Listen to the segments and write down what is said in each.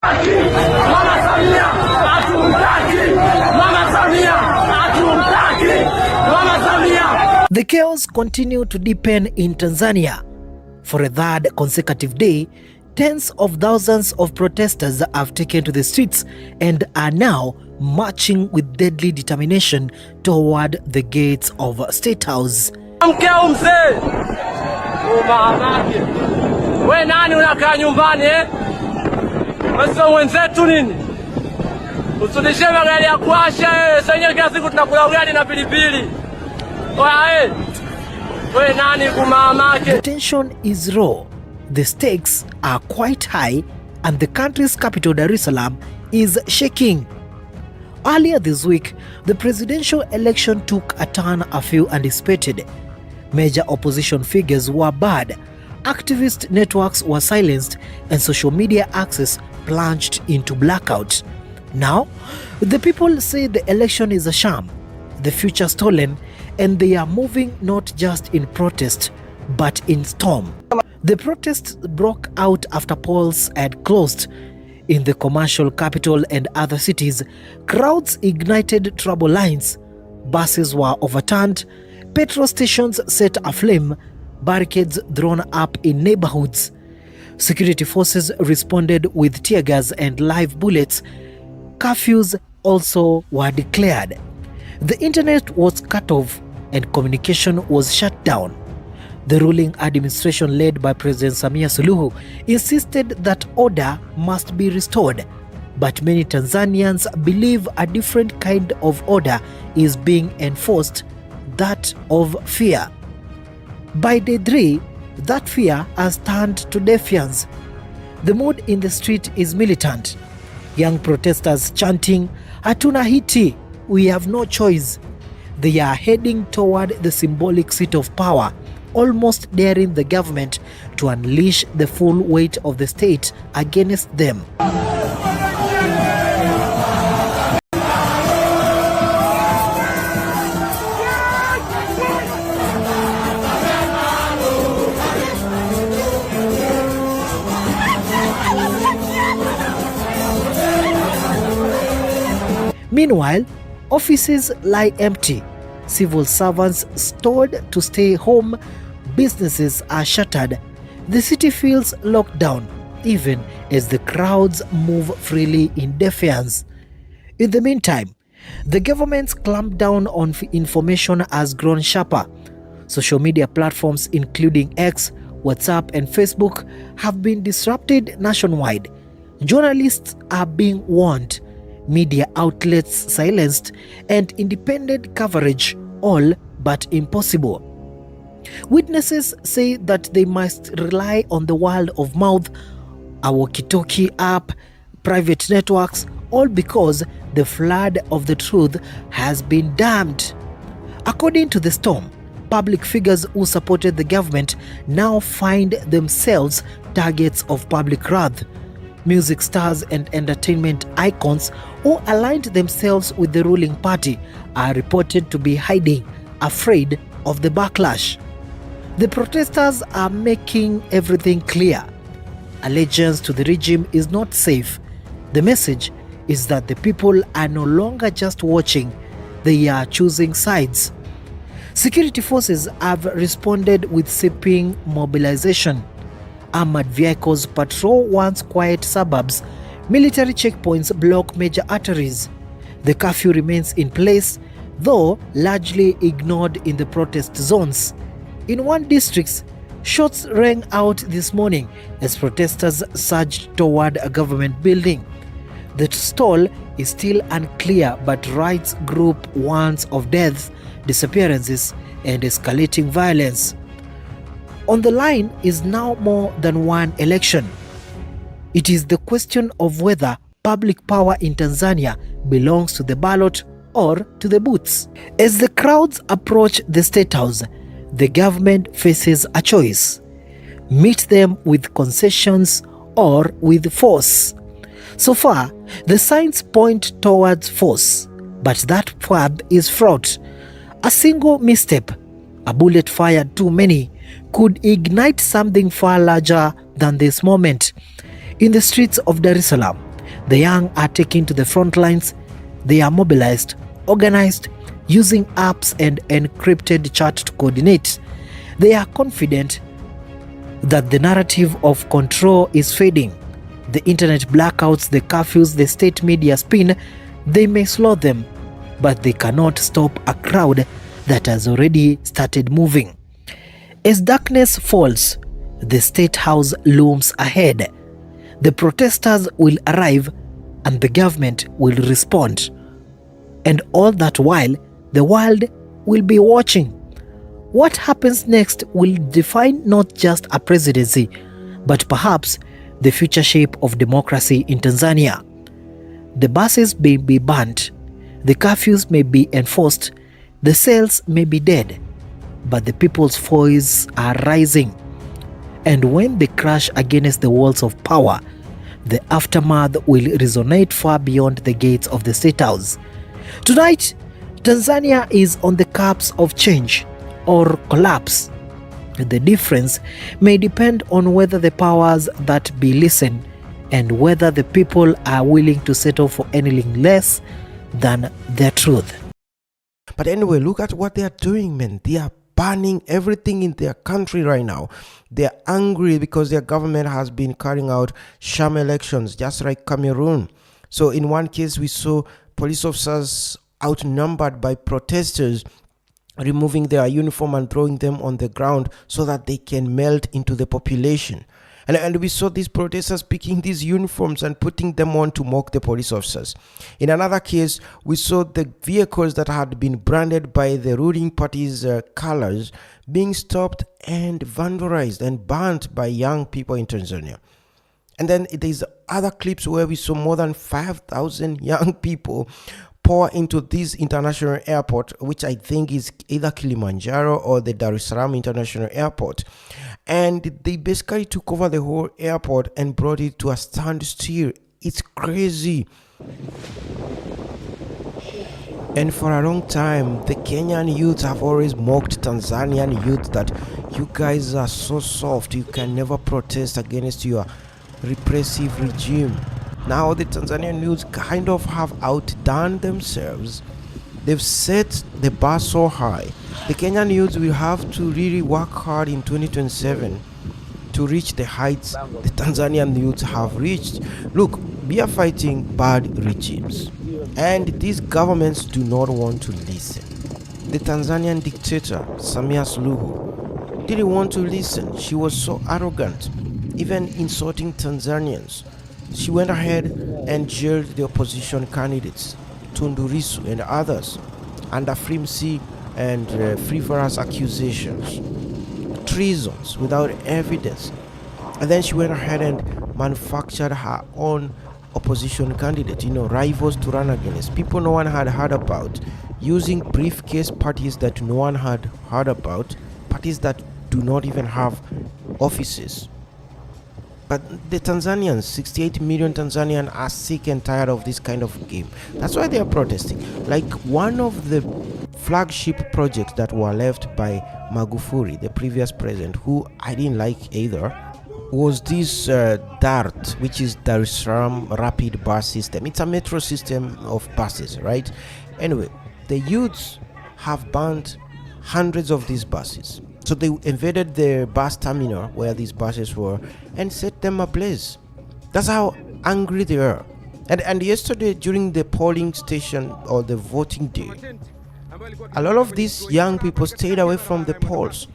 The chaos continued to deepen in Tanzania. For a third consecutive day, tens of thousands of protesters have taken to the streets and are now marching with deadly determination toward the gates of State House. We nani unakaa nyumbani Wewe wenzetu nini? Usudishe magari ya kuasha senye kila siku tunakula ugali na pilipili. We nani kumamake? The tension is raw. The stakes are quite high and the country's capital Dar es Salaam is shaking. Earlier this week, the presidential election took a turn a few anticipated. Major opposition figures were barred, activist networks were silenced, and social media access plunged into blackout. Now, the people say the election is a sham, the future stolen, and they are moving not just in protest, but in storm. The protests broke out after polls had closed. In the commercial capital and other cities, crowds ignited trouble lines. Buses were overturned, petrol stations set aflame, barricades thrown up in neighborhoods. Security forces responded with tear gas and live bullets. Curfews also were declared. The internet was cut off and communication was shut down. The ruling administration led by President Samia Suluhu insisted that order must be restored, but many Tanzanians believe a different kind of order is being enforced, that of fear. By day 3, that fear has turned to defiance. The mood in the street is militant. Young protesters chanting, "Hatuna hiti, we have no choice." They are heading toward the symbolic seat of power, almost daring the government to unleash the full weight of the state against them. Meanwhile, offices lie empty, civil servants told to stay home, businesses are shuttered, the city feels locked down, even as the crowds move freely in defiance. In the meantime, the government's clampdown on information has grown sharper. Social media platforms including X, WhatsApp, and Facebook have been disrupted nationwide. Journalists are being warned, media outlets silenced, and independent coverage all but impossible. Witnesses say that they must rely on the word of mouth, a walkie-talkie app, private networks, all because the flood of the truth has been dammed. According to the storm, public figures who supported the government now find themselves targets of public wrath. Music stars and entertainment icons who aligned themselves with the ruling party are reported to be hiding, afraid of the backlash. The protesters are making everything clear. Allegiance to the regime is not safe. The message is that the people are no longer just watching, they are choosing sides. Security forces have responded with sweeping mobilization. Armored vehicles patrol once quiet suburbs. Military checkpoints block major arteries. The curfew remains in place, though largely ignored in the protest zones. In one district, shots rang out this morning as protesters surged toward a government building. The toll is still unclear, but rights group warns of deaths, disappearances, and escalating violence. On the line is now more than one election. It is the question of whether public power in Tanzania belongs to the ballot or to the booths. As the crowds approach the State House, the government faces a choice: meet them with concessions or with force. So far, the signs point towards force, but that path is fraught. A single misstep, a bullet fired too many, could ignite something far larger than this moment. In the streets of Dar es Salaam, The young are taken to the front lines. They are mobilized, organized, using apps and encrypted chat to coordinate. They are confident that the narrative of control is fading. The internet blackouts, the curfews, the state media spin, they may slow them, but they cannot stop a crowd that has already started moving. As darkness falls, the state house looms ahead. The protesters will arrive and the government will respond. And all that while, the world will be watching. What happens next will define not just a presidency, but perhaps the future shape of democracy in Tanzania. The buses may be banned, the curfews may be enforced, the cells may be dead, but the people's voices are rising. And when they crash against the walls of power, the aftermath will resonate far beyond the gates of the State House. Tonight, Tanzania is on the cusp of change or collapse. The difference may depend on whether the powers that be listen and whether the people are willing to settle for anything less than their truth. But anyway, look at what they are doing, man. They are banning everything in their country right now. They are angry because their government has been carrying out sham elections, just like Cameroon. So in one case, we saw police officers outnumbered by protesters removing their uniform and throwing them on the ground so that they can melt into the population. And we saw these protesters picking these uniforms and putting them on to mock the police officers. In another case, we saw the vehicles that had been branded by the ruling party's colors being stopped and vandalized and burnt by young people in Tanzania. And then there's other clips where we saw more than 5,000 young people pour into this international airport, which I think is either Kilimanjaro or the Dar es Salaam International Airport. And they basically took over the whole airport and brought it to a standstill. It's crazy. And for a long time, the Kenyan youth have always mocked Tanzanian youth that you guys are so soft, you can never protest against your repressive regime. Now the Tanzanian youth kind of have outdone themselves. They've set the bar so high. The Kenyan youth will have to really work hard in 2027 to reach the heights the Tanzanian youth have reached. Look, we are fighting bad regimes, and these governments do not want to listen. The Tanzanian dictator, Samia Suluhu, didn't want to listen. She was so arrogant, even insulting Tanzanians. She went ahead and jailed the opposition candidates, Tundu Lissu and others, under flimsy and frivolous accusations, treasons without evidence. And then she went ahead and manufactured her own opposition candidate, rivals to run against, people no one had heard about, using briefcase parties that no one had heard about, parties that do not even have offices. But the Tanzanians, 68 million Tanzanians, are sick and tired of this kind of game. That's why they are protesting. Like one of the flagship projects that were left by Magufuli, the previous president, who I didn't like either, was this DART, which is Dar es Salaam Rapid Bus System. It's a metro system of buses, right? Anyway, the youths have banned hundreds of these buses. So they invaded the bus terminal where these buses were and set them ablaze. That's how angry they are. And yesterday during the polling station or the voting day, a lot of these young people stayed away from the polls.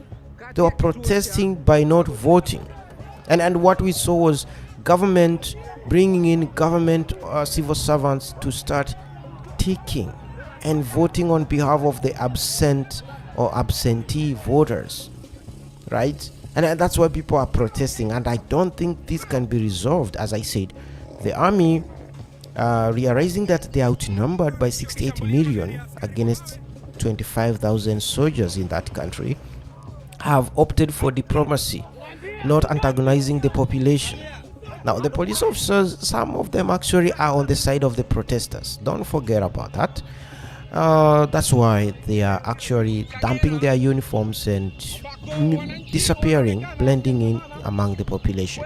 They were protesting by not voting. And what we saw was government bringing in government civil servants to start ticking and voting on behalf of the absent or absentee voters, right? And that's why people are protesting, and I don't think this can be resolved. As I said, the army, realizing that they are outnumbered by 68 million against 25,000 soldiers in that country, have opted for diplomacy, not antagonizing the population. Now, the police officers, some of them actually are on the side of the protesters. Don't forget about that. That's why they are actually dumping their uniforms and disappearing, blending in among the population.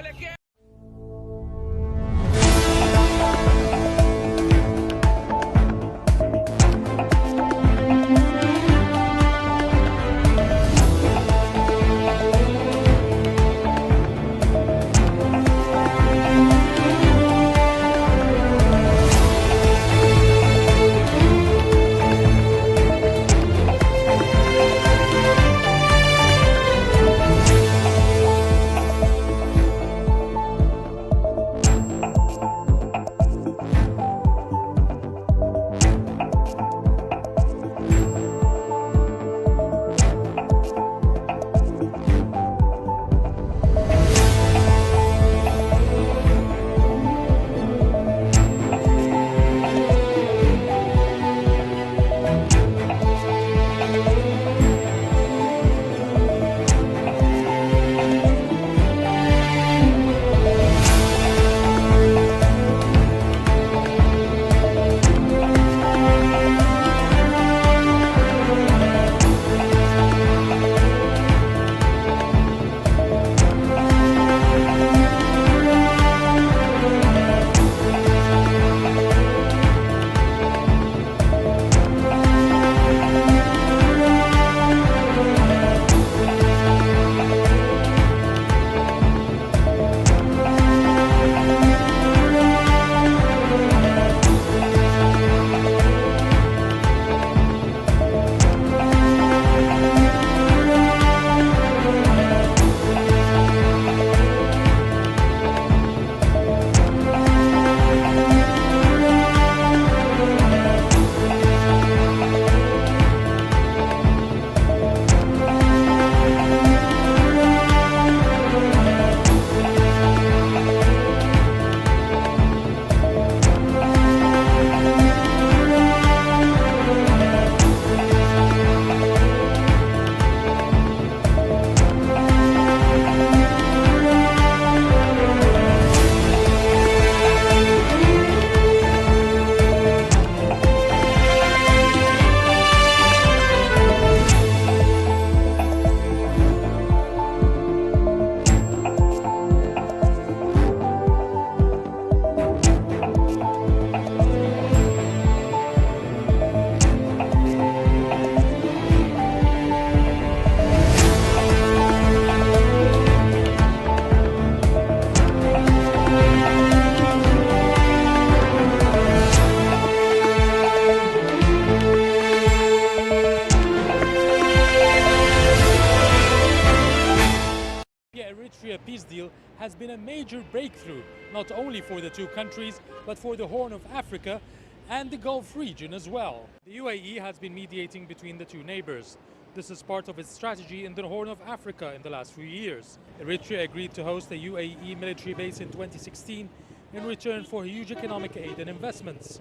been a major breakthrough, not only for the two countries, but for the Horn of Africa and the Gulf region as well. The UAE has been mediating between the two neighbors. This is part of its strategy in the Horn of Africa in the last few years. Eritrea agreed to host a UAE military base in 2016 in return for huge economic aid and investments.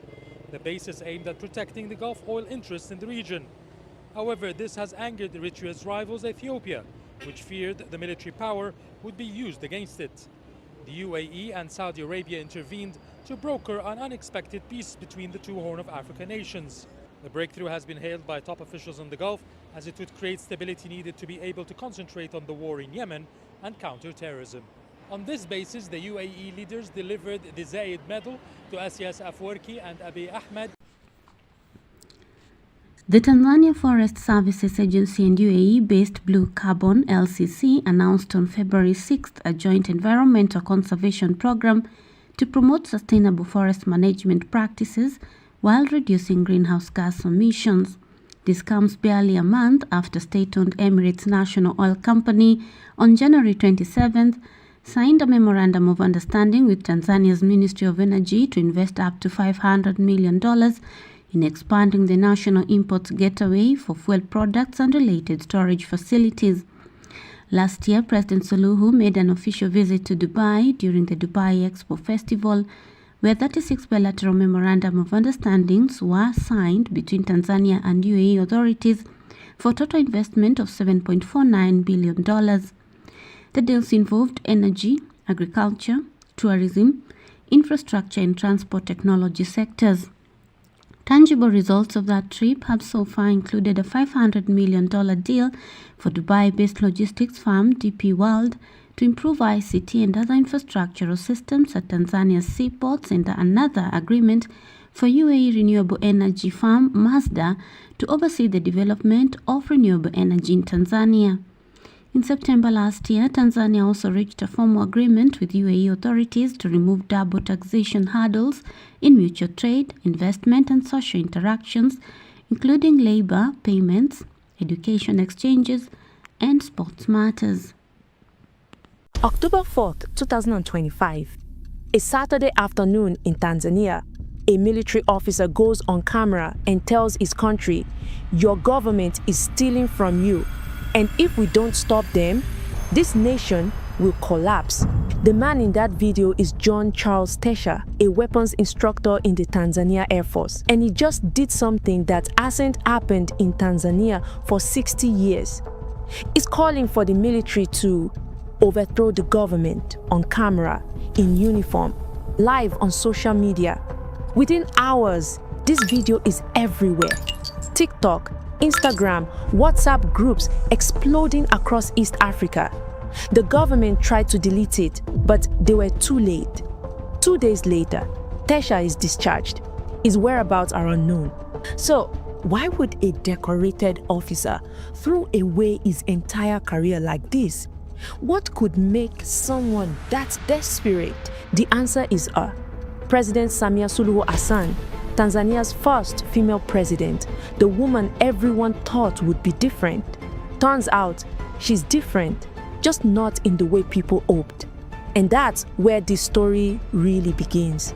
The base is aimed at protecting the Gulf oil interests in the region. However, this has angered Eritrea's rivals Ethiopia, which feared the military power would be used against it. The UAE and Saudi Arabia intervened to broker an unexpected peace between the two Horn of Africa nations. The breakthrough has been hailed by top officials in the Gulf as it would create stability needed to be able to concentrate on the war in Yemen and counter terrorism. On this basis, the UAE leaders delivered the Zayed Medal to Asias Afwerki and Abiy Ahmed. The Tanzania Forest Services Agency and UAE-based Blue Carbon LCC announced on February 6th a joint environmental conservation program to promote sustainable forest management practices while reducing greenhouse gas emissions. This comes barely a month after state-owned Emirates National Oil Company on January 27th signed a memorandum of understanding with Tanzania's Ministry of Energy to invest up to $500 million in expanding the national imports gateway for fuel products and related storage facilities. Last year, President Suluhu made an official visit to Dubai during the Dubai Expo Festival, where 36 bilateral memorandum of understandings were signed between Tanzania and UAE authorities for total investment of $7.49 billion. The deals involved energy, agriculture, tourism, infrastructure and transport technology sectors. Tangible results of that trip have so far included a $500 million deal for Dubai-based logistics firm DP World to improve ICT and other infrastructural systems at Tanzania's seaports, and another agreement for UAE renewable energy firm Mazda to oversee the development of renewable energy in Tanzania. In September last year, Tanzania also reached a formal agreement with UAE authorities to remove double taxation hurdles in mutual trade, investment and social interactions, including labor, payments, education exchanges, and sports matters. October 4th, 2025. A Saturday afternoon in Tanzania, a military officer goes on camera and tells his country, "Your government is stealing from you. And if we don't stop them, this nation will collapse." The man in that video is John Charles Tesha, a weapons instructor in the Tanzania Air Force. And he just did something that hasn't happened in Tanzania for 60 years. He's calling for the military to overthrow the government on camera, in uniform, live on social media. Within hours, this video is everywhere. TikTok, Instagram, WhatsApp groups exploding across East Africa. The government tried to delete it, but they were too late. 2 days later, Tesha is discharged. His whereabouts are unknown. So, why would a decorated officer throw away his entire career like this? What could make someone that desperate? The answer is President Samia Suluhu Hassan, Tanzania's first female president, the woman everyone thought would be different. Turns out, she's different, just not in the way people hoped. And that's where this story really begins.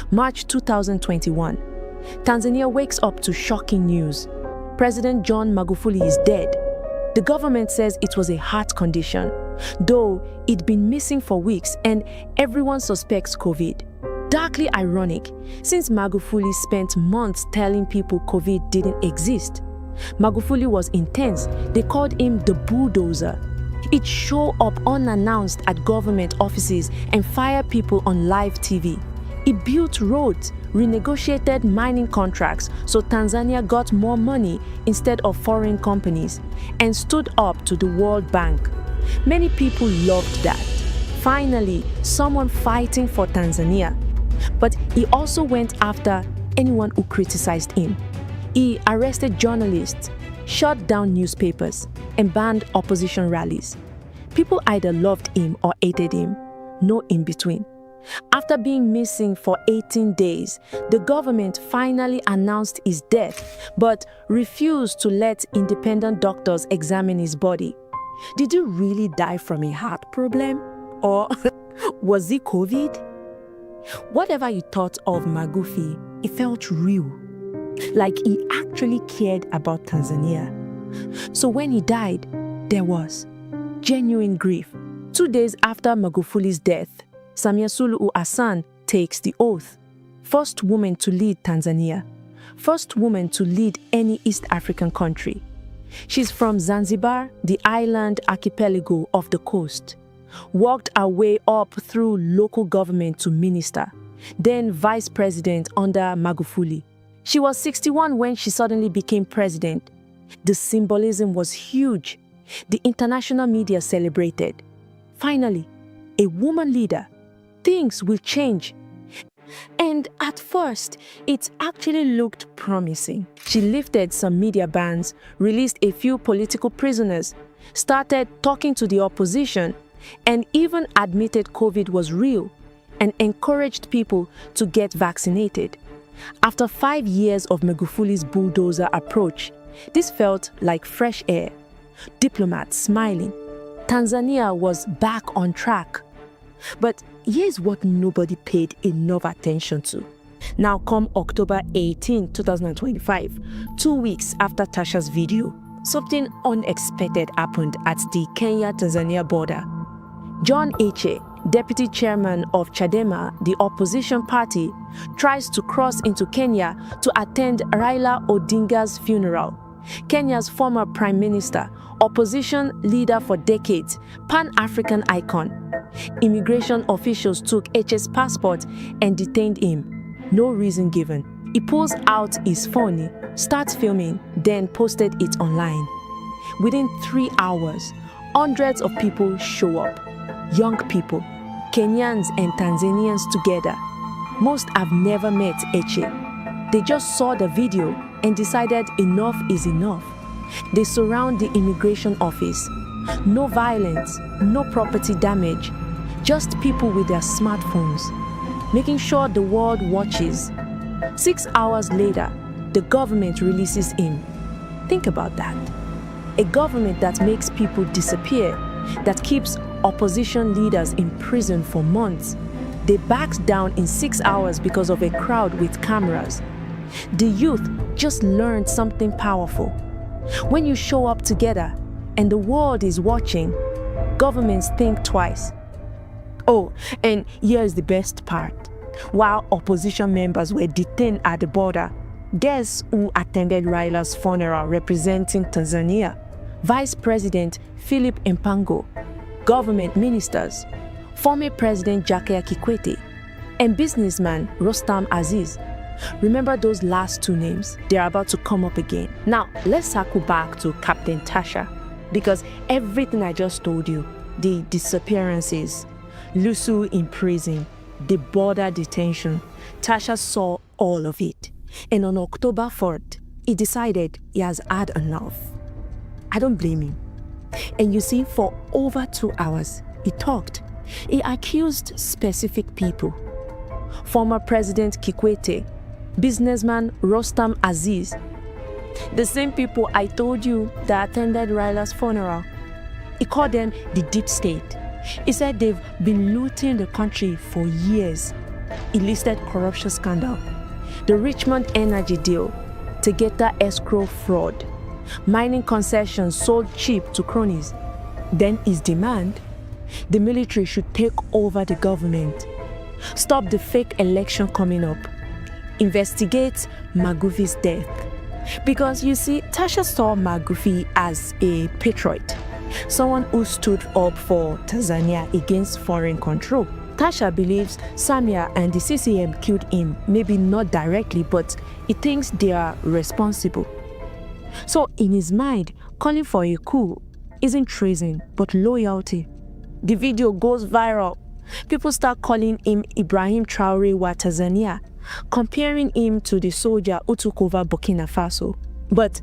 March 2021. Tanzania wakes up to shocking news. President John Magufuli is dead. The government says it was a heart condition, though it'd been missing for weeks and everyone suspects COVID. Darkly ironic, since Magufuli spent months telling people COVID didn't exist. Magufuli was intense. They called him the bulldozer. He'd show up unannounced at government offices and fire people on live TV. He built roads, renegotiated mining contracts so Tanzania got more money instead of foreign companies, and stood up to the World Bank. Many people loved that. Finally, someone fighting for Tanzania. But he also went after anyone who criticized him. He arrested journalists, shut down newspapers, and banned opposition rallies. People either loved him or hated him, no in between. After being missing for 18 days, the government finally announced his death, but refused to let independent doctors examine his body. Did he really die from a heart problem? Or was it COVID? Whatever you thought of Magufuli, it felt real. Like he actually cared about Tanzania. So when he died, there was genuine grief. 2 days after Magufuli's death, Suluhu takes the oath. First woman to lead Tanzania. First woman to lead any East African country. She's from Zanzibar, the island archipelago of the coast. Worked her way up through local government to minister, then vice president under Magufuli. She was 61 when she suddenly became president. The symbolism was huge. The international media celebrated. Finally, a woman leader. Things will change. And at first, it actually looked promising. She lifted some media bans, released a few political prisoners, started talking to the opposition, and even admitted COVID was real and encouraged people to get vaccinated. After 5 years of Magufuli's bulldozer approach, this felt like fresh air. Diplomats smiling. Tanzania was back on track. But here's what nobody paid enough attention to. Now come October 18, 2025, 2 weeks after Tasha's video, something unexpected happened at the Kenya-Tanzania border. John Heche, deputy chairman of Chadema, the opposition party, tries to cross into Kenya to attend Raila Odinga's funeral. Kenya's former prime minister, opposition leader for decades, Pan-African icon. Immigration officials took Heche's passport and detained him. No reason given. He pulls out his phone, starts filming, then posted it online. Within 3 hours, hundreds of people show up. Young people, Kenyans and Tanzanians together. Most have never met Heche. They just saw the video and decided enough is enough. They surround the immigration office. No violence, no property damage, just people with their smartphones, making sure the world watches. 6 hours later, the government releases him. Think about that. A government that makes people disappear, that keeps opposition leaders in prison for months. They backed down in 6 hours because of a crowd with cameras. The youth just learned something powerful. When you show up together and the world is watching, governments think twice. Oh, and here's the best part. While opposition members were detained at the border, guess who attended Raila's funeral representing Tanzania? Vice President Philip Mpango, government ministers, former President Jakaya Kikwete, and businessman Rostam Aziz. Remember those last two names? They're about to come up again. Now, let's circle back to Captain Tasha, because everything I just told you, the disappearances, Lusu in prison, the border detention, Tasha saw all of it. And on October 4th, he decided he has had enough. I don't blame him. And you see, for over 2 hours, he talked. He accused specific people. Former President Kikwete, businessman Rostam Aziz, the same people I told you that attended Raila's funeral. He called them the deep state. He said they've been looting the country for years. He listed corruption scandal, the Richmond Energy deal, Tegeta escrow fraud, mining concessions sold cheap to cronies. Then his demand, the military should take over the government, stop the fake election coming up, investigate Magufuli's death. Because you see, Tasha saw Magufuli as a patriot, someone who stood up for Tanzania against foreign control. Tasha believes Samia and the CCM killed him, maybe not directly, but he thinks they are responsible. So in his mind, calling for a coup isn't treason, but loyalty. The video goes viral. People start calling him Ibrahim Traore wa Tanzania, comparing him to the soldier who took over Burkina Faso. But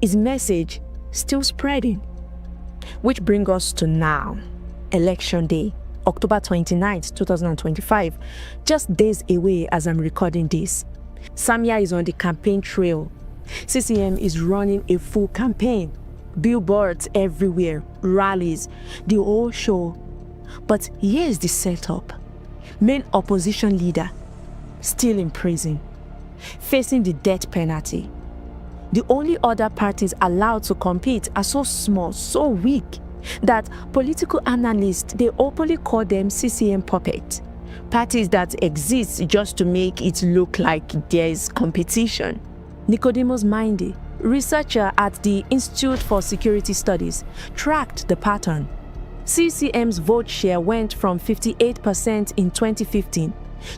his message still spreading. Which brings us to now, Election Day. October 29th, 2025, just days away as I'm recording this. Samia is on the campaign trail. CCM is running a full campaign. Billboards everywhere, rallies, the whole show. But here's the setup. Main opposition leader, still in prison, facing the death penalty. The only other parties allowed to compete are so small, so weak, that political analysts, they openly call them CCM puppets. Parties that exist just to make it look like there is competition. Nicodemus Mindy, researcher at the Institute for Security Studies, tracked the pattern. CCM's vote share went from 58% in 2015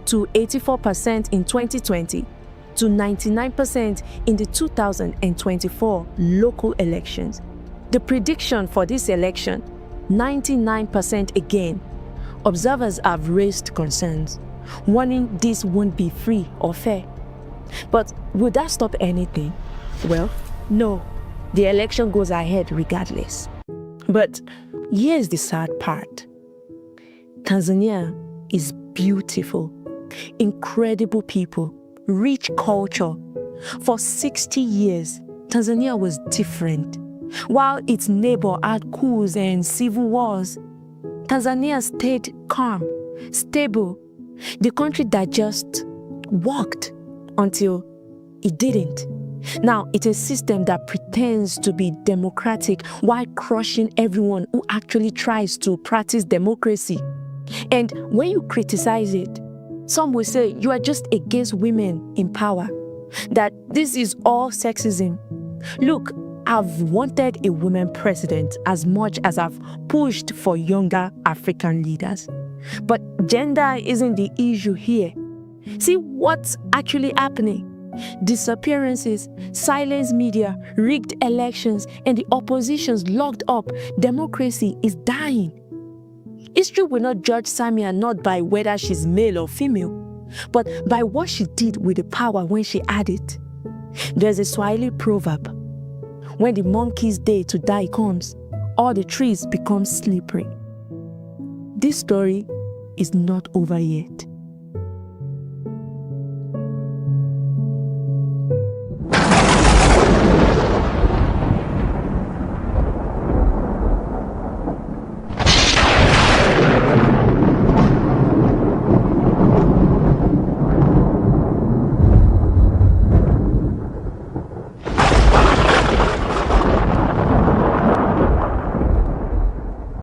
to 84% in 2020 to 99% in the 2024 local elections. The prediction for this election, 99% again. Observers have raised concerns, warning this won't be free or fair. But will that stop anything? Well, no. The election goes ahead regardless. But here's the sad part. Tanzania is beautiful, incredible people, rich culture. For 60 years, Tanzania was different. While its neighbor had coups and civil wars, Tanzania stayed calm, stable. The country that just worked until it didn't. Now, it's a system that pretends to be democratic while crushing everyone who actually tries to practice democracy. And when you criticize it, some will say you are just against women in power, that this is all sexism. Look, I've wanted a woman president as much as I've pushed for younger African leaders. But gender isn't the issue here. See what's actually happening. Disappearances, silenced media, rigged elections, and the opposition's locked up. Democracy is dying. History will not judge Samia not by whether she's male or female, but by what she did with the power when she had it. There's a Swahili proverb: when the monkey's day to die comes, all the trees become slippery. This story is not over yet.